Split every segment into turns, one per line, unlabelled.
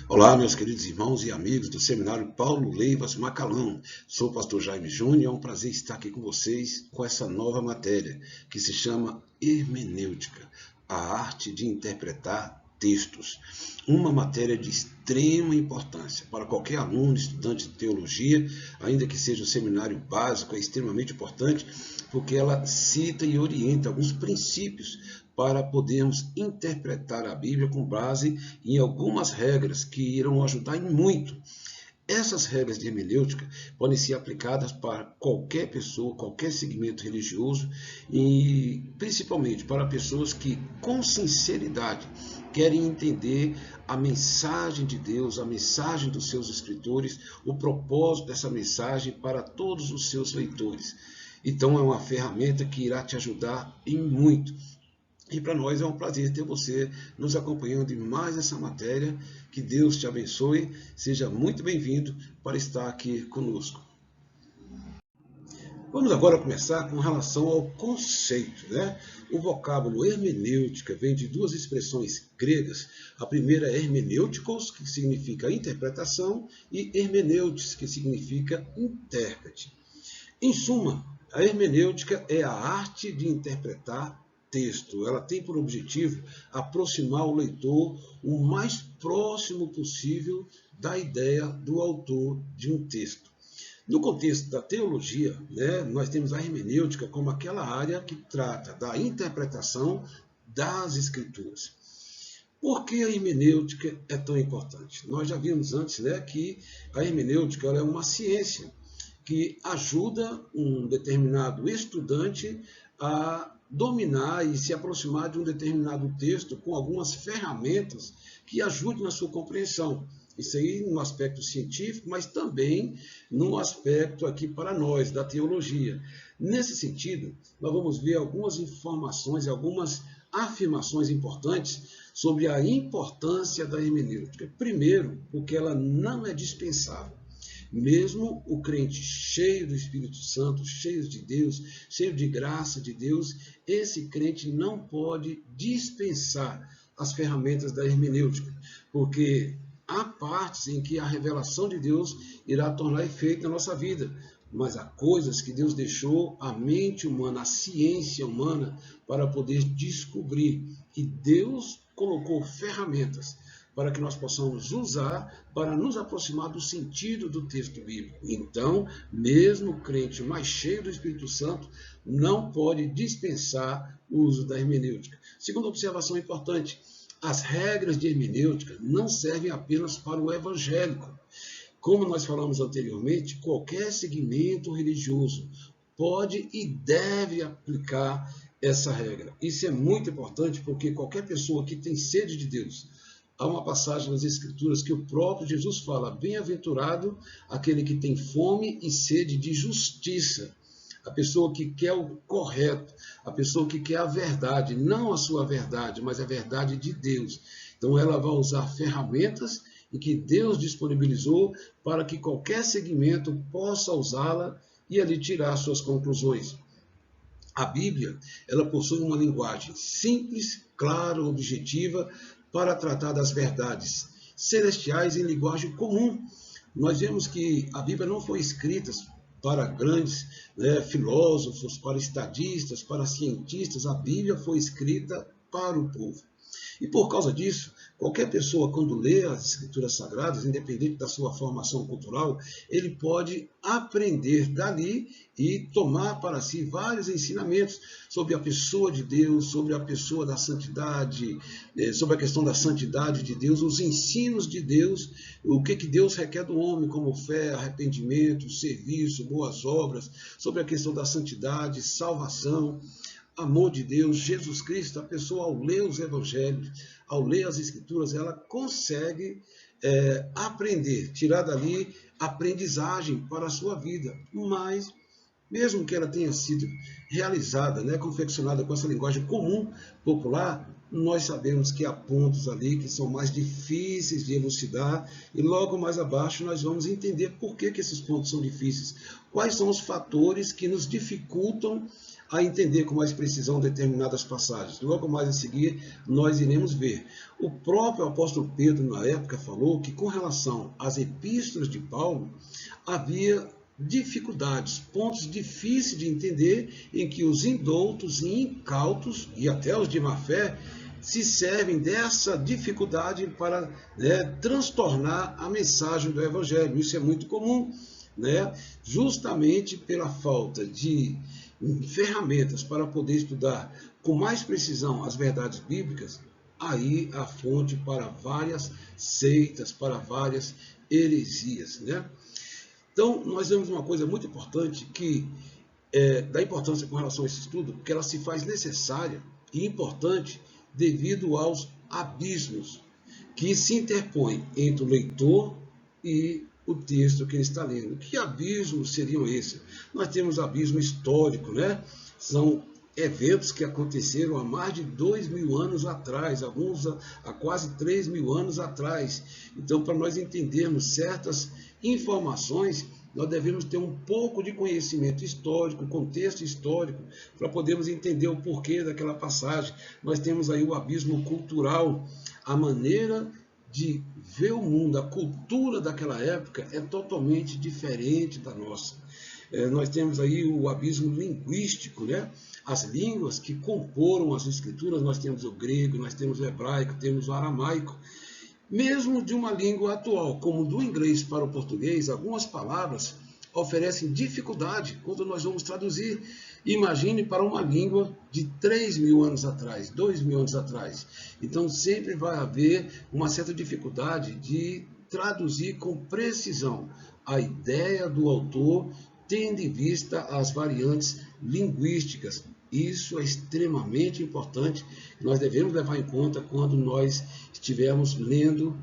Olá, meus queridos irmãos e amigos do Seminário Paulo Leivas Macalão. Sou o pastor Jaime Júnior, é um prazer estar aqui com vocês com essa nova matéria que se chama Hermenêutica, a arte de interpretar textos. Uma matéria de extrema importância para qualquer aluno, estudante de teologia, ainda que seja um seminário básico, é extremamente importante porque ela cita e orienta alguns princípios para podermos interpretar a Bíblia com base em algumas regras que irão ajudar em muito. Essas regras de hermenêutica podem ser aplicadas para qualquer pessoa, qualquer segmento religioso e principalmente para pessoas que, com sinceridade, querem entender a mensagem de Deus, a mensagem dos seus escritores, o propósito dessa mensagem para todos os seus leitores. Então é uma ferramenta que irá te ajudar em muito. E para nós é um prazer ter você nos acompanhando em mais essa matéria. Que Deus te abençoe. Seja muito bem-vindo para estar aqui conosco. Vamos agora começar com relação ao conceito, né? O vocábulo hermenêutica vem de duas expressões gregas. A primeira é hermenêuticos, que significa interpretação, e hermenêutis, que significa intérprete. Em suma, a hermenêutica é a arte de interpretar texto. Ela tem por objetivo aproximar o leitor o mais próximo possível da ideia do autor de um texto. No contexto da teologia, nós temos a hermenêutica como aquela área que trata da interpretação das Escrituras. Por que a hermenêutica é tão importante? Nós já vimos antes que a hermenêutica é uma ciência que ajuda um determinado estudante a dominar e se aproximar de um determinado texto com algumas ferramentas que ajudem na sua compreensão. Isso aí no aspecto científico, mas também no aspecto aqui para nós, da teologia. Nesse sentido, nós vamos ver algumas informações e algumas afirmações importantes sobre a importância da hermenêutica. Primeiro, porque ela não é dispensável. Mesmo o crente cheio do Espírito Santo, cheio de Deus, cheio de graça de Deus, esse crente não pode dispensar as ferramentas da hermenêutica, porque há partes em que a revelação de Deus irá tornar efeito na nossa vida, mas há coisas que Deus deixou a mente humana, a ciência humana, para poder descobrir. E Deus colocou ferramentas para que nós possamos usar para nos aproximar do sentido do texto bíblico. Então, mesmo o crente mais cheio do Espírito Santo não pode dispensar o uso da hermenêutica. Segunda observação importante, as regras de hermenêutica não servem apenas para o evangélico. Como nós falamos anteriormente, qualquer segmento religioso pode e deve aplicar essa regra. Isso é muito importante porque qualquer pessoa que tem sede de Deus, há uma passagem nas Escrituras que o próprio Jesus fala: bem-aventurado aquele que tem fome e sede de justiça. A pessoa que quer o correto, a pessoa que quer a verdade, não a sua verdade, mas a verdade de Deus. Então ela vai usar ferramentas em que Deus disponibilizou para que qualquer segmento possa usá-la e ali tirar suas conclusões. A Bíblia, ela possui uma linguagem simples, clara, objetiva, para tratar das verdades celestiais em linguagem comum. Nós vemos que a Bíblia não foi escrita para grandes filósofos, para estadistas, para cientistas. A Bíblia foi escrita para o povo. E por causa disso, qualquer pessoa, quando lê as Escrituras Sagradas, independente da sua formação cultural, ele pode aprender dali e tomar para si vários ensinamentos sobre a pessoa de Deus, sobre a pessoa da santidade, sobre a questão da santidade de Deus, os ensinos de Deus, o que Deus requer do homem, como fé, arrependimento, serviço, boas obras, sobre a questão da santidade, salvação, amor de Deus, Jesus Cristo. A pessoa, ao ler os evangelhos, ao ler as Escrituras, ela consegue aprender, tirar dali aprendizagem para a sua vida. Mas, mesmo que ela tenha sido realizada, confeccionada com essa linguagem comum, popular, nós sabemos que há pontos ali que são mais difíceis de elucidar, e logo mais abaixo nós vamos entender por que esses pontos são difíceis, quais são os fatores que nos dificultam a entender com mais precisão determinadas passagens. Logo mais a seguir, nós iremos ver. O próprio apóstolo Pedro, na época, falou que com relação às epístolas de Paulo, havia dificuldades, pontos difíceis de entender, em que os indoutos e incautos, e até os de má fé, se servem dessa dificuldade para transtornar a mensagem do Evangelho. Isso é muito comum, justamente pela falta de ferramentas para poder estudar com mais precisão as verdades bíblicas. Aí a fonte para várias seitas, para várias heresias. Então, nós vemos uma coisa muito importante, que da importância com relação a esse estudo, porque ela se faz necessária e importante devido aos abismos que se interpõem entre o leitor e o texto que ele está lendo. Que abismos seriam esses? Nós temos abismo histórico, São eventos que aconteceram há mais de 2.000 anos atrás, alguns há quase 3.000 anos atrás. Então, para nós entendermos certas informações, nós devemos ter um pouco de conhecimento histórico, contexto histórico, para podermos entender o porquê daquela passagem. Nós temos aí o abismo cultural, a maneira de ver o mundo, a cultura daquela época é totalmente diferente da nossa. Nós temos aí o abismo linguístico, As línguas que comporam as escrituras, nós temos o grego, nós temos o hebraico, temos o aramaico. Mesmo de uma língua atual, como do inglês para o português, algumas palavras oferecem dificuldade quando nós vamos traduzir. Imagine para uma língua de 3.000 anos atrás, 2.000 anos atrás. Então, sempre vai haver uma certa dificuldade de traduzir com precisão a ideia do autor, tendo em vista as variantes linguísticas. Isso é extremamente importante, nós devemos levar em conta quando nós estivermos lendo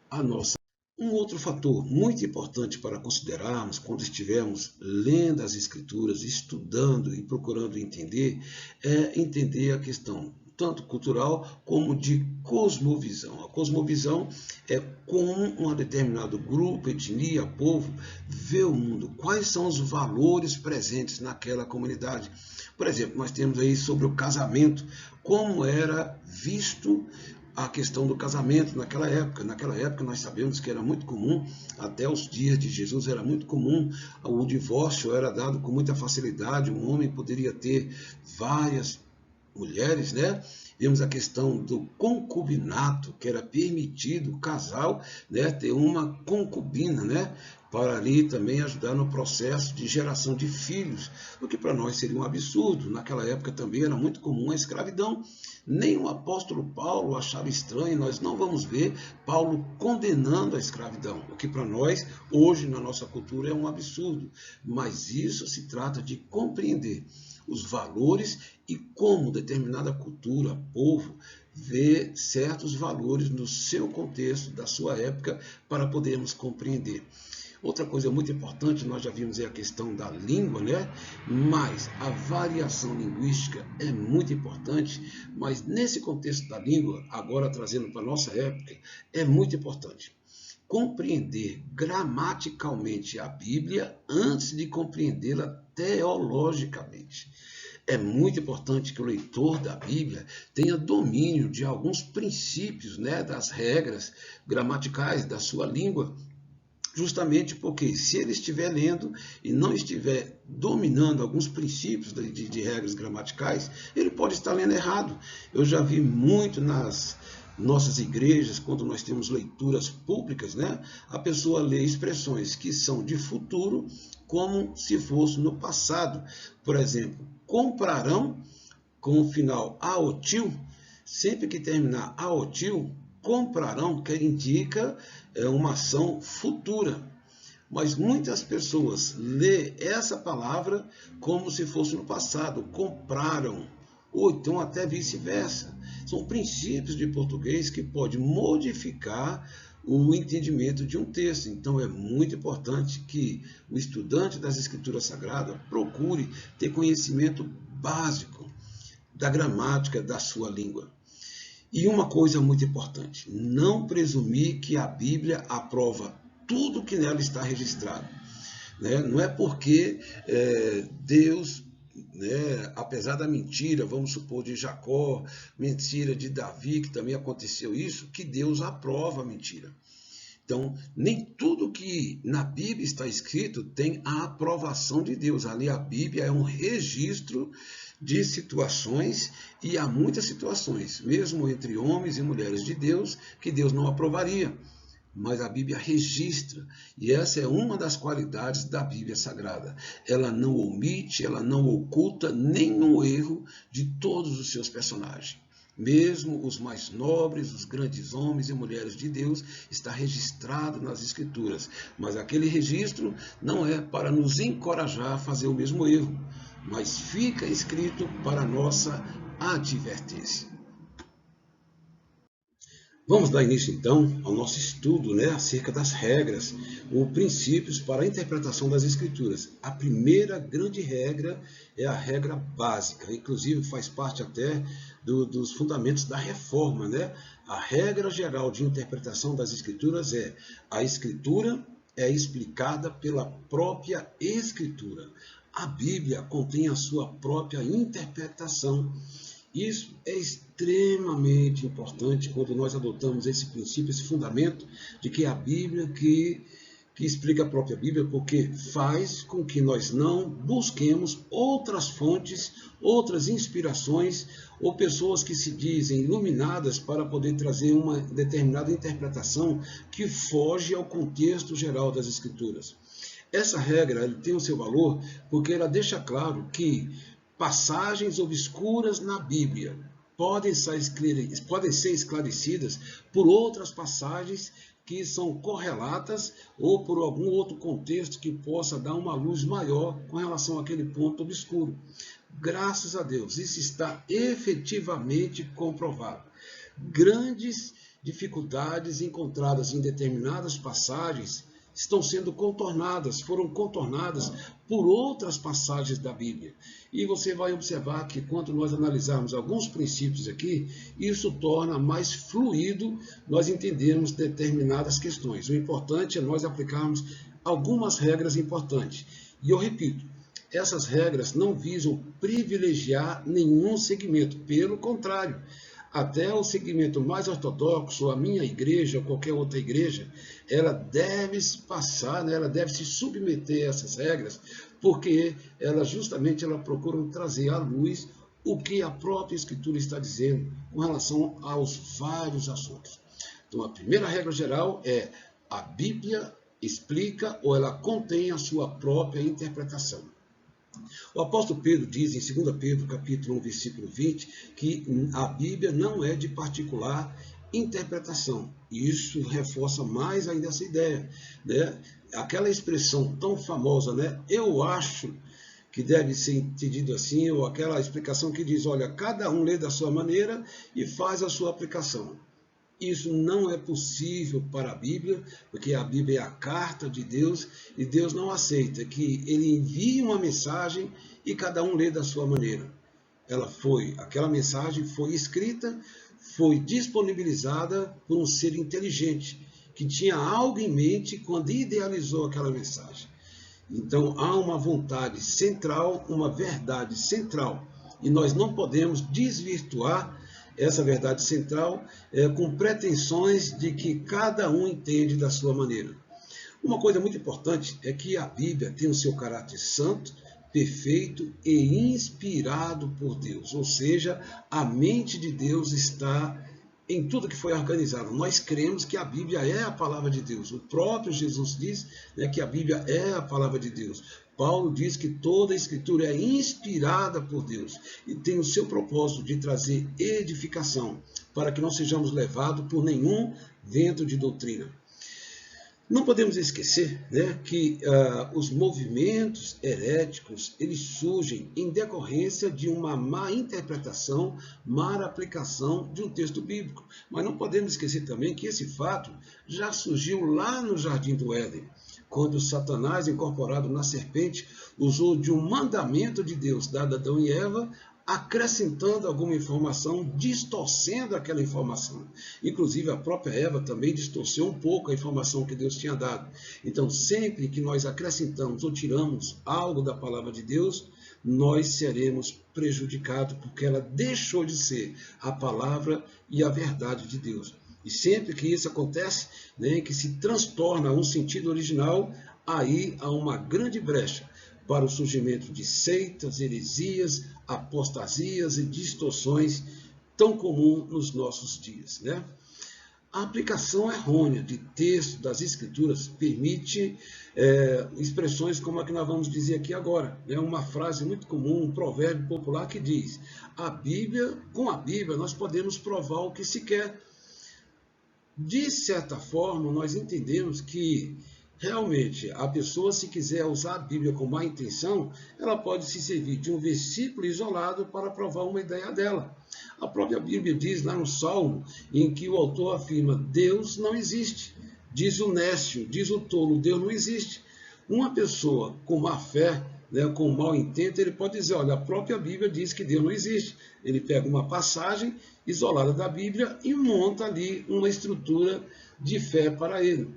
a nossa. Um outro fator muito importante para considerarmos quando estivermos lendo as Escrituras, estudando e procurando entender, é entender a questão tanto cultural como de cosmovisão. A cosmovisão é como um determinado grupo, etnia, povo, vê o mundo, quais são os valores presentes naquela comunidade. Por exemplo, nós temos aí sobre o casamento, como era visto a questão do casamento naquela época. Naquela época nós sabemos que era muito comum, até os dias de Jesus era muito comum, o divórcio era dado com muita facilidade, um homem poderia ter várias mulheres, Vemos a questão do concubinato, que era permitido o casal ter uma concubina, para ali também ajudar no processo de geração de filhos, o que para nós seria um absurdo. Naquela época também era muito comum a escravidão. Nem o apóstolo Paulo achava estranho, nós não vamos ver Paulo condenando a escravidão, o que para nós, hoje, na nossa cultura, é um absurdo. Mas isso se trata de compreender os valores e como determinada cultura, povo, vê certos valores no seu contexto, da sua época, para podermos compreender. Outra coisa muito importante, nós já vimos aí a questão da língua, mas a variação linguística é muito importante, mas nesse contexto da língua, agora trazendo para a nossa época, é muito importante compreender gramaticalmente a Bíblia antes de compreendê-la teologicamente. É muito importante que o leitor da Bíblia tenha domínio de alguns princípios, das regras gramaticais da sua língua, justamente porque se ele estiver lendo e não estiver dominando alguns princípios de regras gramaticais, ele pode estar lendo errado. Eu já vi muito nas nossas igrejas, quando nós temos leituras públicas, a pessoa lê expressões que são de futuro como se fosse no passado. Por exemplo, comprarão com o final aotil, sempre que terminar aotil, comprarão, que indica uma ação futura. Mas muitas pessoas lê essa palavra como se fosse no passado, compraram, ou então até vice-versa. São princípios de português que podem modificar o entendimento de um texto. Então é muito importante que o estudante das Escrituras Sagradas procure ter conhecimento básico da gramática da sua língua. E uma coisa muito importante, não presumir que a Bíblia aprova tudo que nela está registrado. Não é porque Deus né? Apesar da mentira, vamos supor, de Jacó, mentira de Davi, que também aconteceu isso, que Deus aprova a mentira. Então, nem tudo que na Bíblia está escrito tem a aprovação de Deus. Ali a Bíblia é um registro de situações, e há muitas situações, mesmo entre homens e mulheres de Deus, que Deus não aprovaria. Mas a Bíblia registra, e essa é uma das qualidades da Bíblia Sagrada. Ela não omite, ela não oculta nenhum erro de todos os seus personagens. Mesmo os mais nobres, os grandes homens e mulheres de Deus, está registrado nas Escrituras. Mas aquele registro não é para nos encorajar a fazer o mesmo erro, mas fica escrito para nossa advertência. Vamos dar início, então, ao nosso estudo, acerca das regras ou princípios para a interpretação das Escrituras. A primeira grande regra é a regra básica, inclusive faz parte até dos fundamentos da reforma. A regra geral de interpretação das Escrituras é: a Escritura é explicada pela própria Escritura. A Bíblia contém a sua própria interpretação. Isso é extremamente importante quando nós adotamos esse princípio, esse fundamento de que a Bíblia que explica a própria Bíblia, porque faz com que nós não busquemos outras fontes, outras inspirações ou pessoas que se dizem iluminadas para poder trazer uma determinada interpretação que foge ao contexto geral das Escrituras. Essa regra tem o seu valor porque ela deixa claro que passagens obscuras na Bíblia podem ser esclarecidas por outras passagens que são correlatas ou por algum outro contexto que possa dar uma luz maior com relação àquele ponto obscuro. Graças a Deus, isso está efetivamente comprovado. Grandes dificuldades encontradas em determinadas passagens foram contornadas por outras passagens da Bíblia. E você vai observar que quando nós analisarmos alguns princípios aqui, isso torna mais fluido nós entendermos determinadas questões. O importante é nós aplicarmos algumas regras importantes. E eu repito, essas regras não visam privilegiar nenhum segmento, pelo contrário. Até o segmento mais ortodoxo, a minha igreja, ou qualquer outra igreja, ela deve ela deve se submeter a essas regras, porque ela procuram trazer à luz o que a própria Escritura está dizendo com relação aos vários assuntos. Então, a primeira regra geral é: a Bíblia explica ou ela contém a sua própria interpretação. O apóstolo Pedro diz em 2 Pedro, capítulo 1, versículo 20, que a Bíblia não é de particular interpretação. E isso reforça mais ainda essa ideia. Aquela expressão tão famosa, eu acho que deve ser entendido assim, ou aquela explicação que diz: olha, cada um lê da sua maneira e faz a sua aplicação. Isso não é possível para a Bíblia, porque a Bíblia é a carta de Deus, e Deus não aceita que ele envie uma mensagem e cada um lê da sua maneira. Aquela mensagem foi escrita, foi disponibilizada por um ser inteligente, que tinha algo em mente quando idealizou aquela mensagem. Então há uma vontade central, uma verdade central, e nós não podemos desvirtuar essa verdade central com pretensões de que cada um entende da sua maneira. Uma coisa muito importante é que a Bíblia tem o seu caráter santo, perfeito e inspirado por Deus. Ou seja, a mente de Deus está em tudo que foi organizado. Nós cremos que a Bíblia é a palavra de Deus. O próprio Jesus diz que a Bíblia é a palavra de Deus. Paulo diz que toda a Escritura é inspirada por Deus e tem o seu propósito de trazer edificação, para que não sejamos levados por nenhum vento de doutrina. Não podemos esquecer que os movimentos heréticos eles surgem em decorrência de uma má interpretação, má aplicação de um texto bíblico. Mas não podemos esquecer também que esse fato já surgiu lá no Jardim do Éden, quando Satanás, incorporado na serpente, usou de um mandamento de Deus dado a Adão e Eva, acrescentando alguma informação, distorcendo aquela informação. Inclusive, a própria Eva também distorceu um pouco a informação que Deus tinha dado. Então, sempre que nós acrescentamos ou tiramos algo da palavra de Deus, nós seremos prejudicados, porque ela deixou de ser a palavra e a verdade de Deus. E sempre que isso acontece, né, que se transtorna um sentido original, aí há uma grande brecha para o surgimento de seitas, heresias, apostasias e distorções tão comum nos nossos dias, né? A aplicação errônea de texto das Escrituras permite expressões como a que nós vamos dizer aqui agora. É uma frase muito comum, um provérbio popular que diz: com a Bíblia nós podemos provar o que se quer. De certa forma, nós entendemos que realmente a pessoa, se quiser usar a Bíblia com má intenção, ela pode se servir de um versículo isolado para provar uma ideia dela. A própria Bíblia diz lá no Salmo, em que o autor afirma: Deus não existe. Diz o nécio, diz o tolo, Deus não existe. Uma pessoa com má fé, né, com mau intento, ele pode dizer: olha, a própria Bíblia diz que Deus não existe. Ele pega uma passagem isolada da Bíblia e monta ali uma estrutura de fé para ele.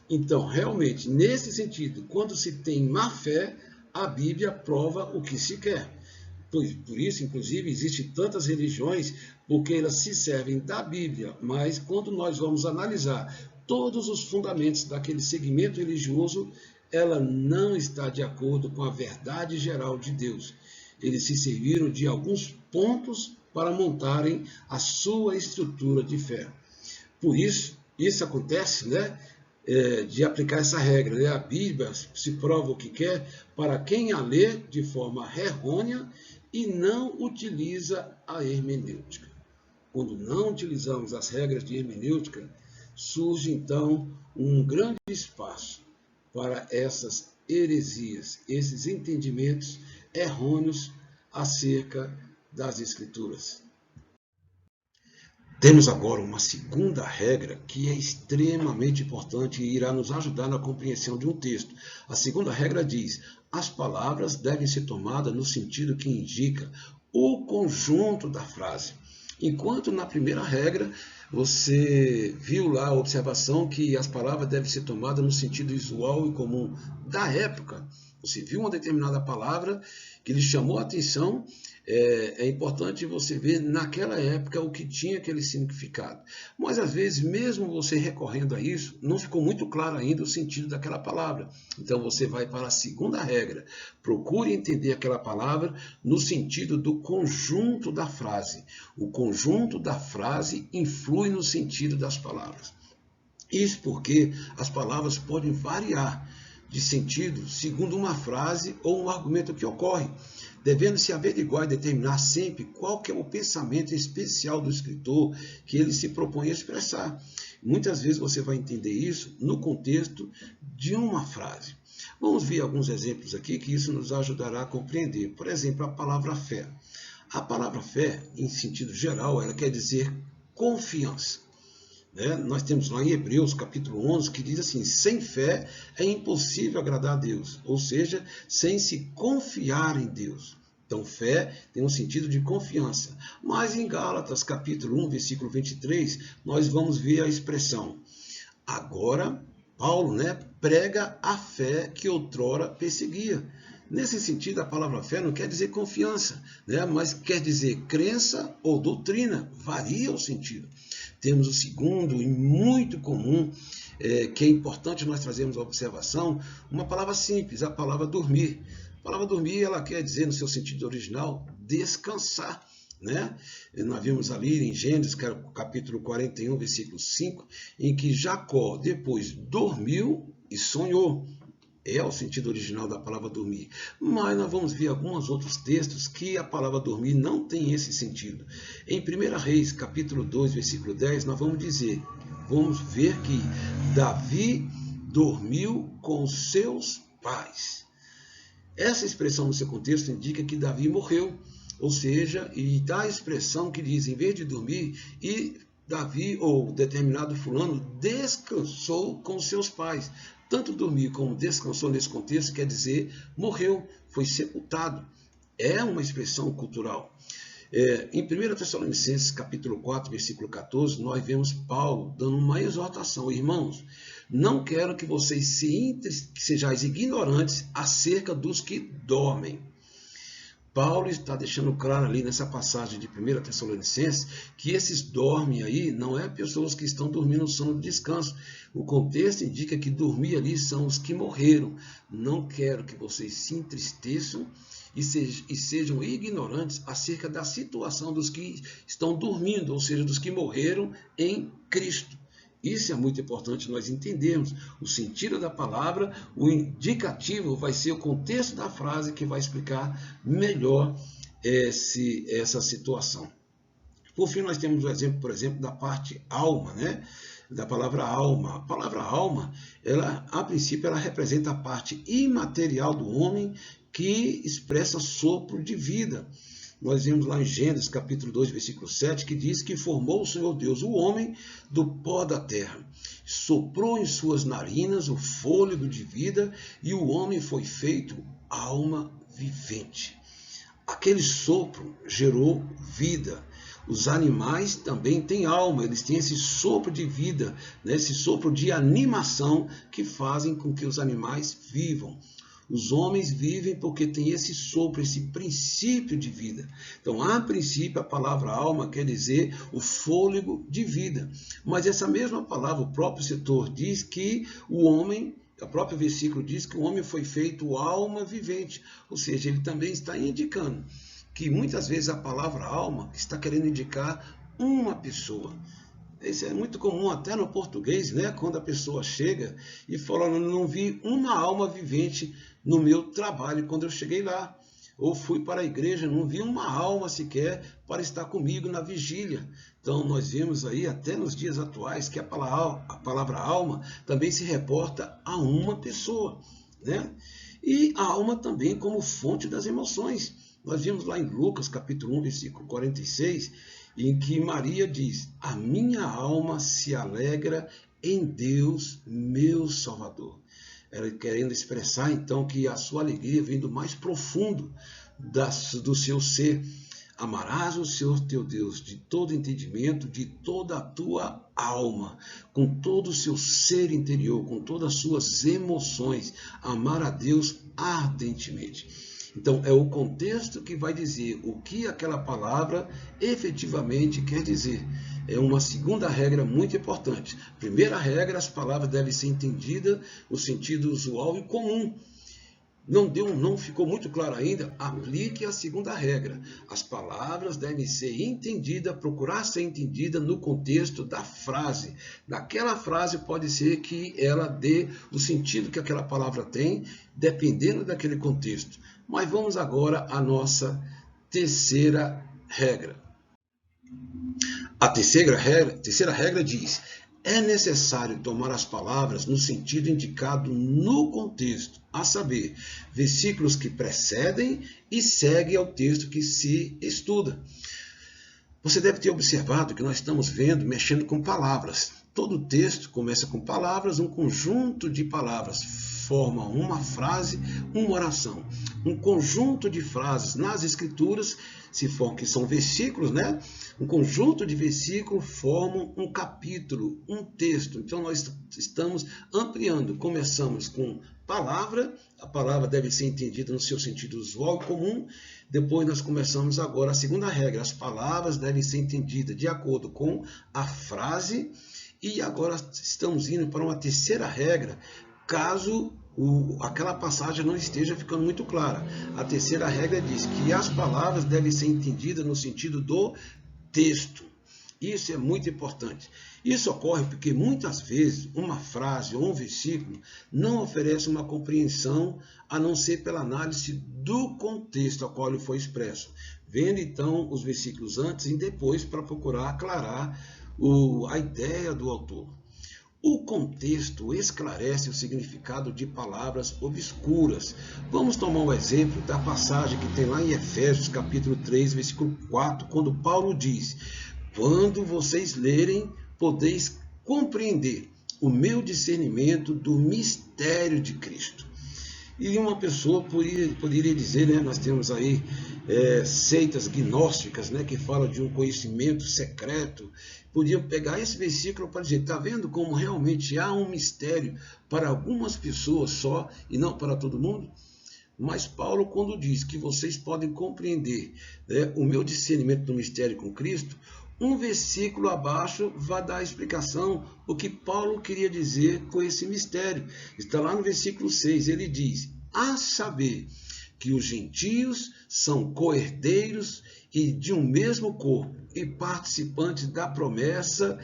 Então, realmente, nesse sentido, quando se tem má fé, a Bíblia prova o que se quer. Por isso, inclusive, existem tantas religiões, porque elas se servem da Bíblia, mas quando nós vamos analisar todos os fundamentos daquele segmento religioso, ela não está de acordo com a verdade geral de Deus. Eles se serviram de alguns pontos para montarem a sua estrutura de fé. Por isso, isso acontece, né? De aplicar essa regra, né? A Bíblia se prova o que quer para quem a lê de forma errônea e não utiliza a hermenêutica. Quando não utilizamos as regras de hermenêutica, surge então um grande espaço para essas heresias, esses entendimentos errôneos acerca das Escrituras. Temos agora uma segunda regra que é extremamente importante e irá nos ajudar na compreensão de um texto. A segunda regra diz: as palavras devem ser tomadas no sentido que indica o conjunto da frase. Enquanto na primeira regra você viu lá a observação que as palavras devem ser tomadas no sentido usual e comum da época. Você viu uma determinada palavra que lhe chamou a atenção, é importante você ver naquela época o que tinha aquele significado. Mas às vezes, mesmo você recorrendo a isso, não ficou muito claro ainda o sentido daquela palavra. Então você vai para a segunda regra. Procure entender aquela palavra no sentido do conjunto da frase. O conjunto da frase influi no sentido das palavras. Isso porque as palavras podem variar de sentido segundo uma frase ou um argumento que ocorre, devendo-se averiguar e determinar sempre qual que é o pensamento especial do escritor que ele se propõe a expressar. Muitas vezes você vai entender isso no contexto de uma frase. Vamos ver alguns exemplos aqui que isso nos ajudará a compreender. Por exemplo, a palavra fé. A palavra fé, em sentido geral, ela quer dizer confiança. Nós temos lá em Hebreus, capítulo 11, que diz assim: sem fé é impossível agradar a Deus, ou seja, sem se confiar em Deus. Então, fé tem um sentido de confiança. Mas em Gálatas, capítulo 1, versículo 23, nós vamos ver a expressão: agora, Paulo, prega a fé que outrora perseguia. Nesse sentido, a palavra fé não quer dizer confiança, mas quer dizer crença ou doutrina, varia o sentido. Temos o segundo e muito comum, que é importante nós trazermos a observação, uma palavra simples, a palavra dormir. A palavra dormir, ela quer dizer, no seu sentido original, descansar. Nós vimos ali em Gênesis, que era o capítulo 41, versículo 5, em que Jacó depois dormiu e sonhou. É o sentido original da palavra dormir. Mas nós vamos ver alguns outros textos que a palavra dormir não tem esse sentido. Em 1 Reis, capítulo 2, versículo 10, nós vamos ver que Davi dormiu com seus pais. Essa expressão no seu contexto indica que Davi morreu. Ou seja, e dá a expressão que diz, em vez de dormir, e Davi, ou determinado fulano, descansou com seus pais. Tanto dormir como descansou nesse contexto quer dizer morreu, foi sepultado. É uma expressão cultural. Em 1 Tessalonicenses, capítulo 4, versículo 14, nós vemos Paulo dando uma exortação. Irmãos, não quero que vocês sejais ignorantes acerca dos que dormem. Paulo está deixando claro ali nessa passagem de 1 Tessalonicenses que esses dormem aí não é pessoas que estão dormindo no sono de descanso. O contexto indica que dormir ali são os que morreram. Não quero que vocês se entristeçam e sejam ignorantes acerca da situação dos que estão dormindo, ou seja, dos que morreram em Cristo. Isso é muito importante nós entendermos. O sentido da palavra, o indicativo vai ser o contexto da frase que vai explicar melhor essa situação. Por fim, nós temos o exemplo, por exemplo, da parte alma, né? Da palavra alma. A palavra alma, a princípio, ela representa a parte imaterial do homem que expressa sopro de vida. Nós vemos lá em Gênesis, capítulo 2, versículo 7, que diz que formou o Senhor Deus o homem do pó da terra, soprou em suas narinas o fôlego de vida e o homem foi feito alma vivente. Aquele sopro gerou vida. Os animais também têm alma, eles têm esse sopro de vida, né? Esse sopro de animação que fazem com que os animais vivam. Os homens vivem porque tem esse sopro, esse princípio de vida. Então, a princípio, a palavra alma quer dizer o fôlego de vida. Mas essa mesma palavra, o próprio setor diz que o homem, o próprio versículo diz que o homem foi feito alma vivente. Ou seja, ele também está indicando que muitas vezes a palavra alma está querendo indicar uma pessoa. Isso é muito comum até no português, né? Quando a pessoa chega e fala, não vi uma alma vivente no meu trabalho quando eu cheguei lá. Ou fui para a igreja, não vi uma alma sequer para estar comigo na vigília. Então nós vemos aí, até nos dias atuais, que a palavra alma também se reporta a uma pessoa, né? E a alma também como fonte das emoções. Nós vimos lá em Lucas, capítulo 1, versículo 46, em que Maria diz, a minha alma se alegra em Deus, meu Salvador. Ela querendo expressar, então, que a sua alegria vem do mais profundo do seu ser. Amarás o Senhor teu Deus de todo entendimento, de toda a tua alma, com todo o seu ser interior, com todas as suas emoções. Amar a Deus ardentemente. Então, é o contexto que vai dizer o que aquela palavra efetivamente quer dizer. É uma segunda regra muito importante. Primeira regra, as palavras devem ser entendidas no sentido usual e comum. Não ficou muito claro ainda? Aplique a segunda regra. As palavras devem ser entendidas, procurar ser entendida no contexto da frase. Daquela frase pode ser que ela dê o sentido que aquela palavra tem, dependendo daquele contexto. Mas vamos agora à nossa terceira regra. A terceira regra diz, é necessário tomar as palavras no sentido indicado no contexto, a saber, versículos que precedem e seguem ao texto que se estuda. Você deve ter observado que nós estamos mexendo com palavras. Todo texto começa com palavras, um conjunto de palavras forma uma frase, uma oração. Um conjunto de frases nas escrituras, que são versículos, né? Um conjunto de versículos formam um capítulo, um texto. Então nós estamos ampliando. Começamos com palavra, a palavra deve ser entendida no seu sentido usual e comum. Depois nós começamos agora a segunda regra, as palavras devem ser entendidas de acordo com a frase. E agora estamos indo para uma terceira regra, caso aquela passagem não esteja ficando muito clara. A terceira regra diz que as palavras devem ser entendidas no sentido do texto. Isso é muito importante. Isso ocorre porque muitas vezes uma frase ou um versículo não oferece uma compreensão a não ser pela análise do contexto ao qual ele foi expresso. Vendo então os versículos antes e depois para procurar aclarar a ideia do autor. O contexto esclarece o significado de palavras obscuras. Vamos tomar um exemplo da passagem que tem lá em Efésios, capítulo 3, versículo 4, quando Paulo diz, quando vocês lerem, podeis compreender o meu discernimento do mistério de Cristo. E uma pessoa poderia dizer, né, nós temos aí seitas gnósticas, né, que falam de um conhecimento secreto, podiam pegar esse versículo para dizer, está vendo como realmente há um mistério para algumas pessoas só e não para todo mundo? Mas Paulo, quando diz que vocês podem compreender, né, o meu discernimento do mistério com Cristo, um versículo abaixo vai dar a explicação o que Paulo queria dizer com esse mistério. Está lá no versículo 6, ele diz: a saber que os gentios são co-herdeiros e de um mesmo corpo e participantes da promessa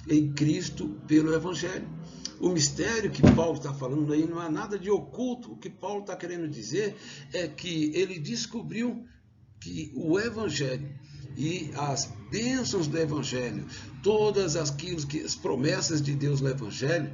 em Cristo pelo Evangelho. O mistério que Paulo está falando aí não é nada de oculto. O que Paulo está querendo dizer é que ele descobriu que o Evangelho e as bênçãos do Evangelho, todas as promessas de Deus no Evangelho,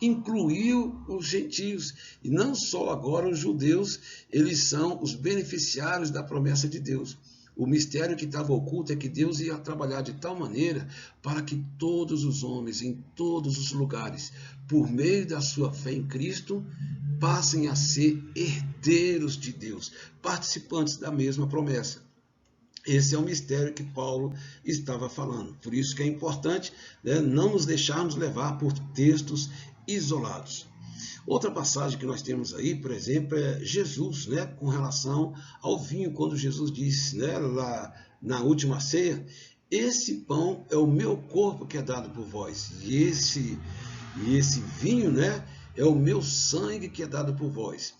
incluiu os gentios. E não só agora os judeus, eles são os beneficiários da promessa de Deus. O mistério que estava oculto é que Deus ia trabalhar de tal maneira para que todos os homens, em todos os lugares, por meio da sua fé em Cristo, passem a ser herdeiros de Deus, participantes da mesma promessa. Esse é o mistério que Paulo estava falando. Por isso que é importante, né, não nos deixarmos levar por textos isolados. Outra passagem que nós temos aí, por exemplo, é Jesus, né, com relação ao vinho, quando Jesus disse, né, lá na última ceia: esse pão é o meu corpo que é dado por vós, e esse vinho, né, é o meu sangue que é dado por vós.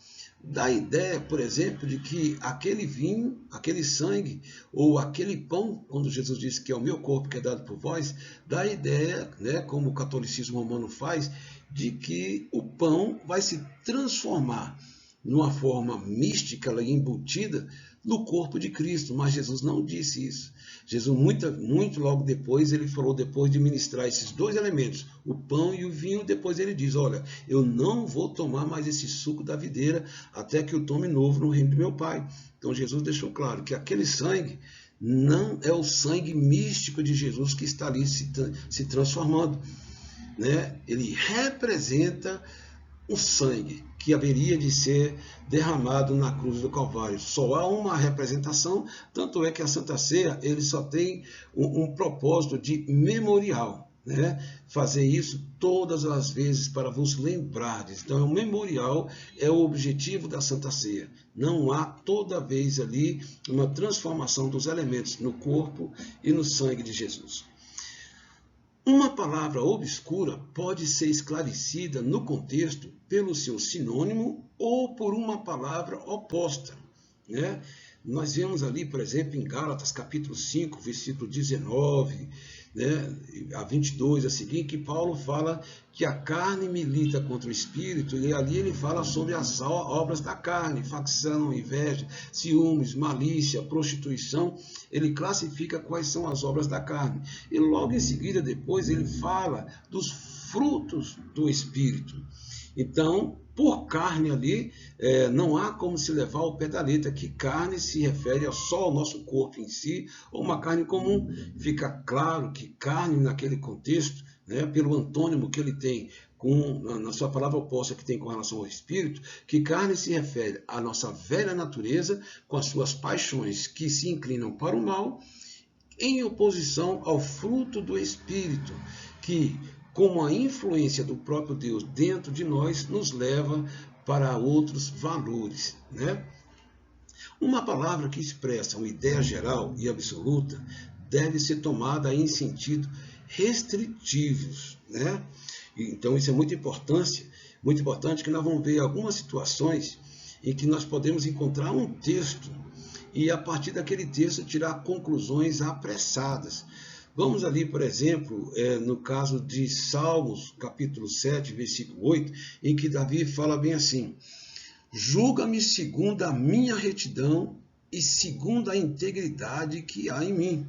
Dá a ideia, por exemplo, de que aquele vinho, aquele sangue, ou aquele pão, quando Jesus disse que é o meu corpo que é dado por vós, dá a ideia, né, como o catolicismo romano faz, de que o pão vai se transformar numa forma mística, embutida, no corpo de Cristo. Mas Jesus não disse isso. Jesus, muito logo depois, ele falou, depois de ministrar esses dois elementos, o pão e o vinho, depois ele diz: olha, eu não vou tomar mais esse suco da videira até que eu tome novo no reino do meu Pai. Então Jesus deixou claro que aquele sangue não é o sangue místico de Jesus que está ali se transformando, né? Ele representa o sangue que haveria de ser derramado na cruz do Calvário. Só há uma representação, tanto é que a Santa Ceia ele só tem um propósito de memorial, né? Fazer isso todas as vezes para vos lembrardes. Então, o memorial é o objetivo da Santa Ceia. Não há toda vez ali uma transformação dos elementos no corpo e no sangue de Jesus. Uma palavra obscura pode ser esclarecida no contexto pelo seu sinônimo ou por uma palavra oposta, né? Nós vemos ali, por exemplo, em Gálatas, capítulo 5, versículo 19, né, a 22, a seguir, que Paulo fala que a carne milita contra o espírito, e ali ele fala sobre as obras da carne: facção, inveja, ciúmes, malícia, prostituição. Ele classifica quais são as obras da carne. E logo em seguida, depois, ele fala dos frutos do espírito. Então, por carne ali, não há como se levar ao pé da letra que carne se refere só ao nosso corpo em si, ou uma carne comum. Fica claro que carne, naquele contexto, né, pelo antônimo que ele tem na sua palavra oposta que tem com relação ao espírito, que carne se refere à nossa velha natureza, com as suas paixões que se inclinam para o mal, em oposição ao fruto do espírito, que, como a influência do próprio Deus dentro de nós, nos leva para outros valores, né? Uma palavra que expressa uma ideia geral e absoluta deve ser tomada em sentido restritivos, né? Então isso é muito importante que nós vamos ver algumas situações em que nós podemos encontrar um texto e, a partir daquele texto, tirar conclusões apressadas. Vamos ali, por exemplo, no caso de Salmos, capítulo 7, versículo 8, em que Davi fala bem assim: julga-me segundo a minha retidão e segundo a integridade que há em mim.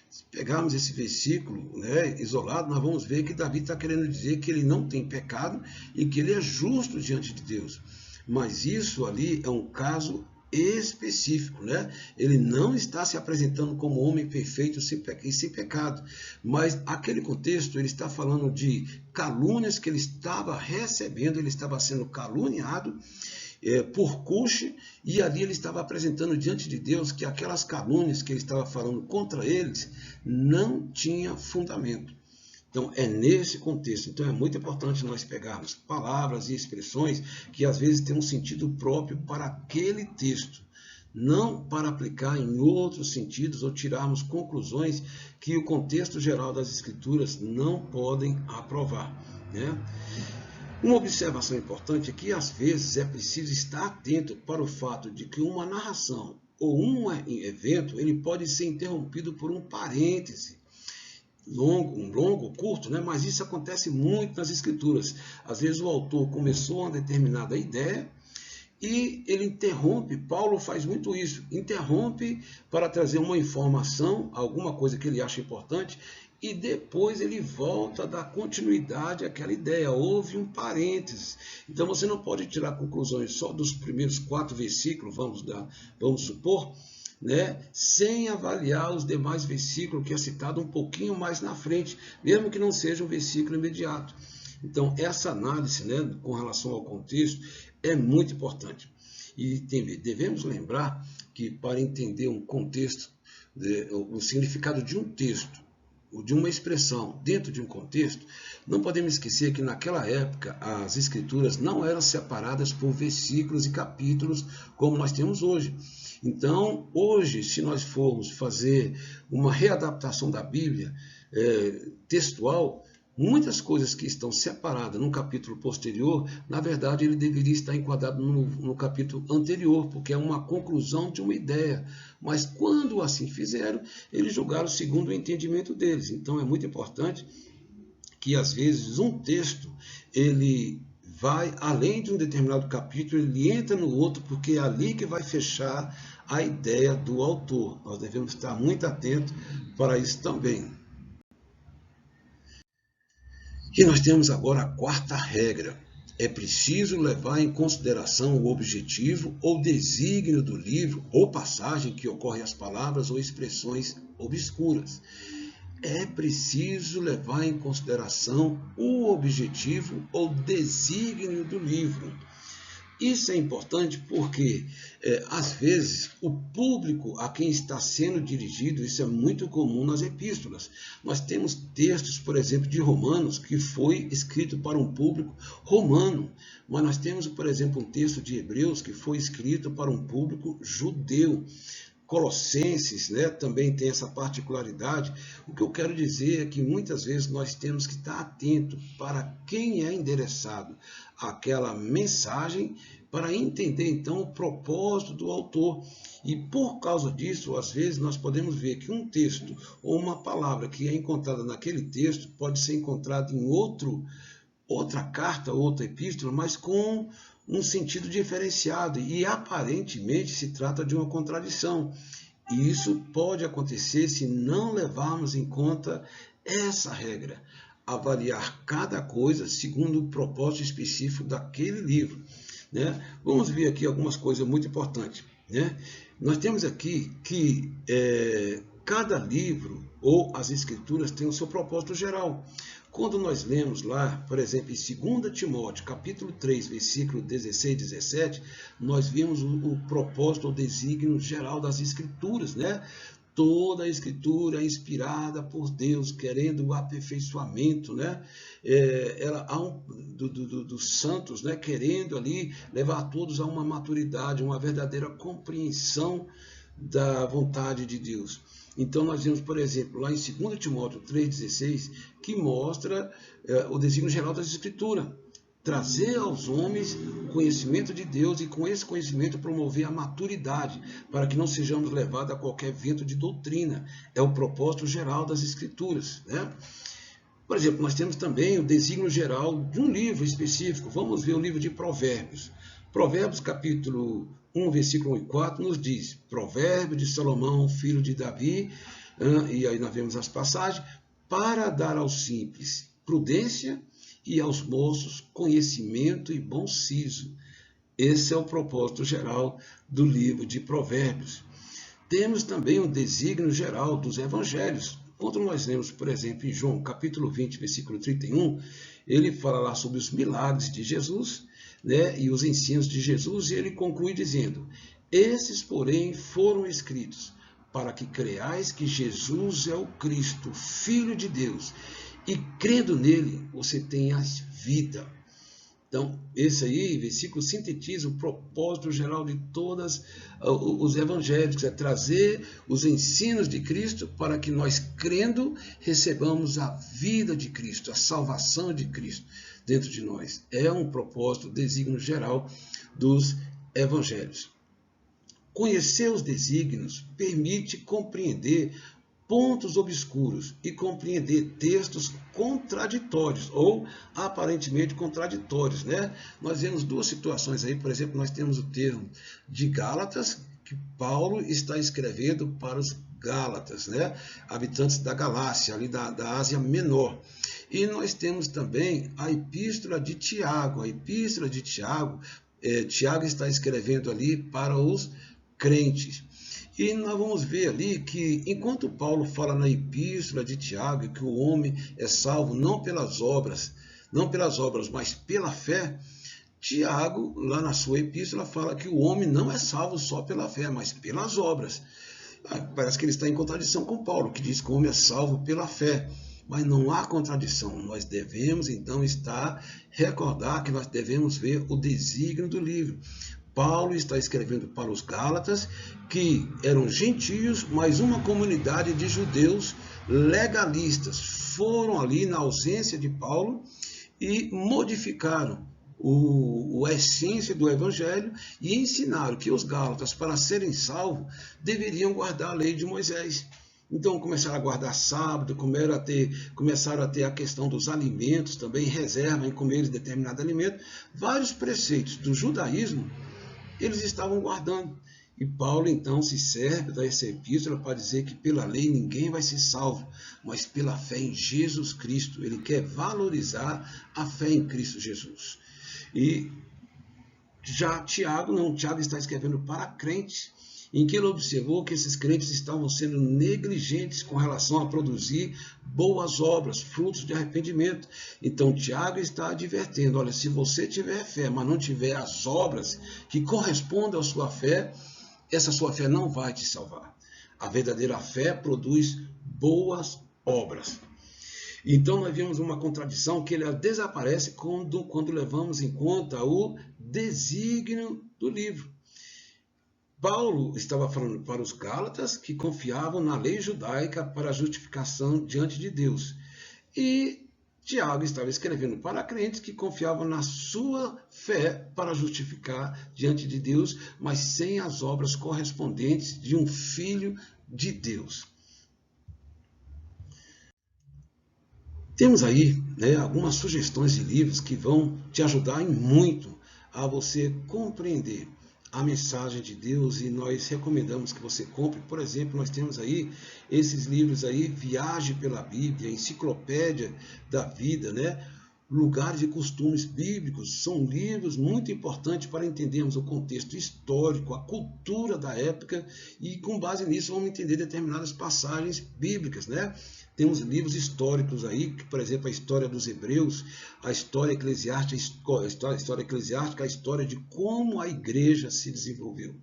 Se pegarmos esse versículo, né, isolado, nós vamos ver que Davi está querendo dizer que ele não tem pecado e que ele é justo diante de Deus. Mas isso ali é um caso específico, né? Ele não está se apresentando como homem perfeito e sem pecado, mas aquele contexto ele está falando de calúnias que ele estava recebendo, ele estava sendo caluniado por Cuxi, e ali ele estava apresentando diante de Deus que aquelas calúnias que ele estava falando contra eles não tinha fundamento. Então, é nesse contexto. Então, é muito importante nós pegarmos palavras e expressões que às vezes têm um sentido próprio para aquele texto, não para aplicar em outros sentidos ou tirarmos conclusões que o contexto geral das Escrituras não podem aprovar, né? Uma observação importante é que, às vezes, é preciso estar atento para o fato de que uma narração ou um evento ele pode ser interrompido por um parêntese, longo ou curto, né? Mas isso acontece muito nas Escrituras. Às vezes o autor começou uma determinada ideia e ele interrompe. Paulo faz muito isso, interrompe para trazer uma informação, alguma coisa que ele acha importante, e depois ele volta a dar continuidade àquela ideia. Houve um parênteses. Então você não pode tirar conclusões só dos primeiros 4 versículos, vamos supor, né, sem avaliar os demais versículos que é citado um pouquinho mais na frente, mesmo que não seja um versículo imediato. Então, essa análise, né, com relação ao contexto é muito importante. E devemos lembrar que, para entender um contexto, o significado de um texto, ou de uma expressão dentro de um contexto, não podemos esquecer que naquela época as escrituras não eram separadas por versículos e capítulos como nós temos hoje. Então, hoje, se nós formos fazer uma readaptação da Bíblia textual, muitas coisas que estão separadas num capítulo posterior, na verdade, ele deveria estar enquadrado no capítulo anterior, porque é uma conclusão de uma ideia. Mas quando assim fizeram, eles julgaram segundo o entendimento deles. Então, é muito importante que, às vezes, um texto, ele vai além de um determinado capítulo, ele entra no outro, porque é ali que vai fechar a ideia do autor. Nós devemos estar muito atentos para isso também. E nós temos agora a 4ª regra. É preciso levar em consideração o objetivo ou desígnio do livro ou passagem que ocorre às palavras ou expressões obscuras. É preciso levar em consideração o objetivo ou desígnio do livro. Isso é importante porque, às vezes, o público a quem está sendo dirigido, isso é muito comum nas epístolas. Nós temos textos, por exemplo, de Romanos, que foi escrito para um público romano. Mas nós temos, por exemplo, um texto de Hebreus, que foi escrito para um público judeu. Colossenses, né, também tem essa particularidade. O que eu quero dizer é que muitas vezes nós temos que estar atento para quem é endereçado aquela mensagem, para entender então o propósito do autor. E por causa disso, às vezes nós podemos ver que um texto ou uma palavra que é encontrada naquele texto pode ser encontrada em outra carta, outra epístola, mas com um sentido diferenciado, e aparentemente se trata de uma contradição. E isso pode acontecer se não levarmos em conta essa regra, avaliar cada coisa segundo o propósito específico daquele livro, né? Vamos ver aqui algumas coisas muito importantes, né? Nós temos aqui que cada livro ou as escrituras têm o seu propósito geral. Quando nós lemos lá, por exemplo, em 2 Timóteo, capítulo 3, versículo 16 e 17, nós vemos o propósito ou desígnio geral das Escrituras, né? Toda a Escritura é inspirada por Deus, querendo o aperfeiçoamento, né? Dos santos, né? Querendo ali levar todos a uma maturidade, uma verdadeira compreensão da vontade de Deus. Então, nós vemos, por exemplo, lá em 2 Timóteo 3,16, que mostra o desígnio geral das Escrituras. Trazer aos homens o conhecimento de Deus e, com esse conhecimento, promover a maturidade, para que não sejamos levados a qualquer vento de doutrina. É o propósito geral das Escrituras, né? Por exemplo, nós temos também o desígnio geral de um livro específico. Vamos ver o livro de Provérbios. Provérbios, capítulo 1, versículo 1 e 4, nos diz: Provérbio de Salomão, filho de Davi, e aí nós vemos as passagens, para dar aos simples prudência e aos moços conhecimento e bom siso. Esse é o propósito geral do livro de Provérbios. Temos também o desígnio geral dos evangelhos. Quando nós lemos, por exemplo, em João, capítulo 20, versículo 31, ele fala lá sobre os milagres de Jesus, né, e os ensinos de Jesus, e ele conclui dizendo: esses, porém, foram escritos para que creais que Jesus é o Cristo, Filho de Deus, e crendo nele, você tem a vida. Então, esse aí, versículo sintetiza o propósito geral de todos os evangélicos, é trazer os ensinos de Cristo para que nós, crendo, recebamos a vida de Cristo, a salvação de Cristo dentro de nós. É um propósito, desígnio geral dos evangelhos. Conhecer os desígnios permite compreender pontos obscuros e compreender textos contraditórios ou aparentemente contraditórios, né? Nós vemos duas situações aí, por exemplo, nós temos o termo de Gálatas, que Paulo está escrevendo para os Gálatas, né? Habitantes da Galácia, ali da Ásia Menor. E nós temos também a Epístola de Tiago. A Epístola de Tiago, Tiago está escrevendo ali para os crentes. E nós vamos ver ali que, enquanto Paulo fala na epístola de Tiago que o homem é salvo não pelas obras, mas pela fé, Tiago, lá na sua epístola, fala que o homem não é salvo só pela fé, mas pelas obras. Parece que ele está em contradição com Paulo, que diz que o homem é salvo pela fé. Mas não há contradição. Nós devemos, então, recordar que nós devemos ver o desígnio do livro. Paulo está escrevendo para os Gálatas, que eram gentios, mas uma comunidade de judeus legalistas. Foram ali na ausência de Paulo e modificaram a essência do evangelho e ensinaram que os Gálatas, para serem salvos, deveriam guardar a lei de Moisés. Então começaram a guardar sábado, começaram a ter a questão dos alimentos, também reserva em comer determinado alimento. Vários preceitos do judaísmo eles estavam guardando. E Paulo, então, se serve dessa epístola para dizer que pela lei ninguém vai ser salvo, mas pela fé em Jesus Cristo. Ele quer valorizar a fé em Cristo Jesus. E já Tiago está escrevendo para crentes, em que ele observou que esses crentes estavam sendo negligentes com relação a produzir boas obras, frutos de arrependimento. Então, Tiago está advertendo, olha, se você tiver fé, mas não tiver as obras que correspondem à sua fé, essa sua fé não vai te salvar. A verdadeira fé produz boas obras. Então, nós vemos uma contradição que ela desaparece quando levamos em conta o desígnio do livro. Paulo estava falando para os Gálatas que confiavam na lei judaica para a justificação diante de Deus. E Tiago estava escrevendo para crentes que confiavam na sua fé para justificar diante de Deus, mas sem as obras correspondentes de um filho de Deus. Temos aí, algumas sugestões de livros que vão te ajudar muito a você compreender a mensagem de Deus, e nós recomendamos que você compre. Por exemplo, nós temos aí esses livros aí, Viagem pela Bíblia, Enciclopédia da Vida, Lugares e Costumes Bíblicos. São livros muito importantes para entendermos o contexto histórico, a cultura da época, e com base nisso vamos entender determinadas passagens bíblicas, Temos livros históricos aí, que, por exemplo, a história dos Hebreus, a história eclesiástica, a história de como a igreja se desenvolveu.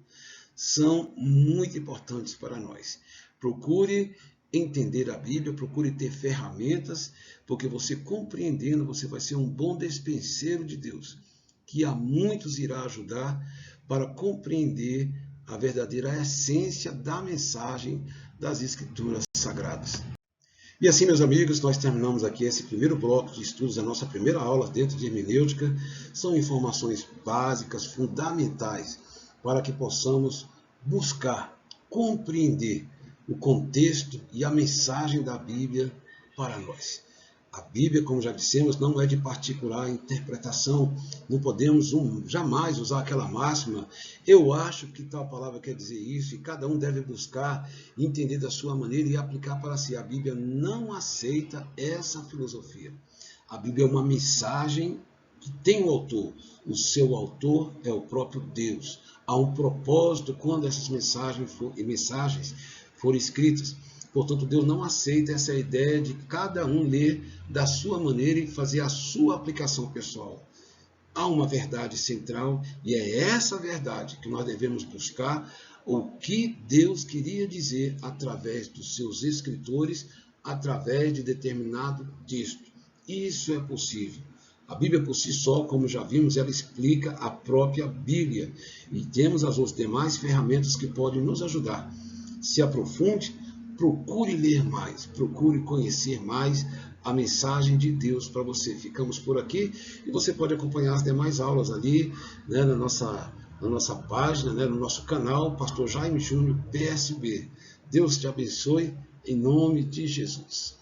São muito importantes para nós. Procure entender a Bíblia, procure ter ferramentas, porque você compreendendo, você vai ser um bom despenseiro de Deus, que a muitos irá ajudar para compreender a verdadeira essência da mensagem das Escrituras Sagradas. E assim, meus amigos, nós terminamos aqui esse primeiro bloco de estudos, a nossa primeira aula dentro de hermenêutica. São informações básicas, fundamentais, para que possamos buscar, compreender o contexto e a mensagem da Bíblia para nós. A Bíblia, como já dissemos, não é de particular interpretação. Não podemos jamais usar aquela máxima, eu acho que tal palavra quer dizer isso, e cada um deve buscar entender da sua maneira e aplicar para si. A Bíblia não aceita essa filosofia. A Bíblia é uma mensagem que tem um autor. O seu autor é o próprio Deus. Há um propósito quando essas mensagens forem escritas. Portanto, Deus não aceita essa ideia de cada um ler da sua maneira e fazer a sua aplicação pessoal. Há uma verdade central, e é essa verdade que nós devemos buscar, o que Deus queria dizer através dos seus escritores através de determinado texto. Isso é possível. A Bíblia por si só, como já vimos, ela explica a própria Bíblia. E temos as demais ferramentas que podem nos ajudar. Se aprofunde, procure ler mais, procure conhecer mais a mensagem de Deus para você. Ficamos por aqui e você pode acompanhar as demais aulas ali, né, na nossa página, né, no nosso canal, Pastor Jaime Júnior, PSB. Deus te abençoe, em nome de Jesus.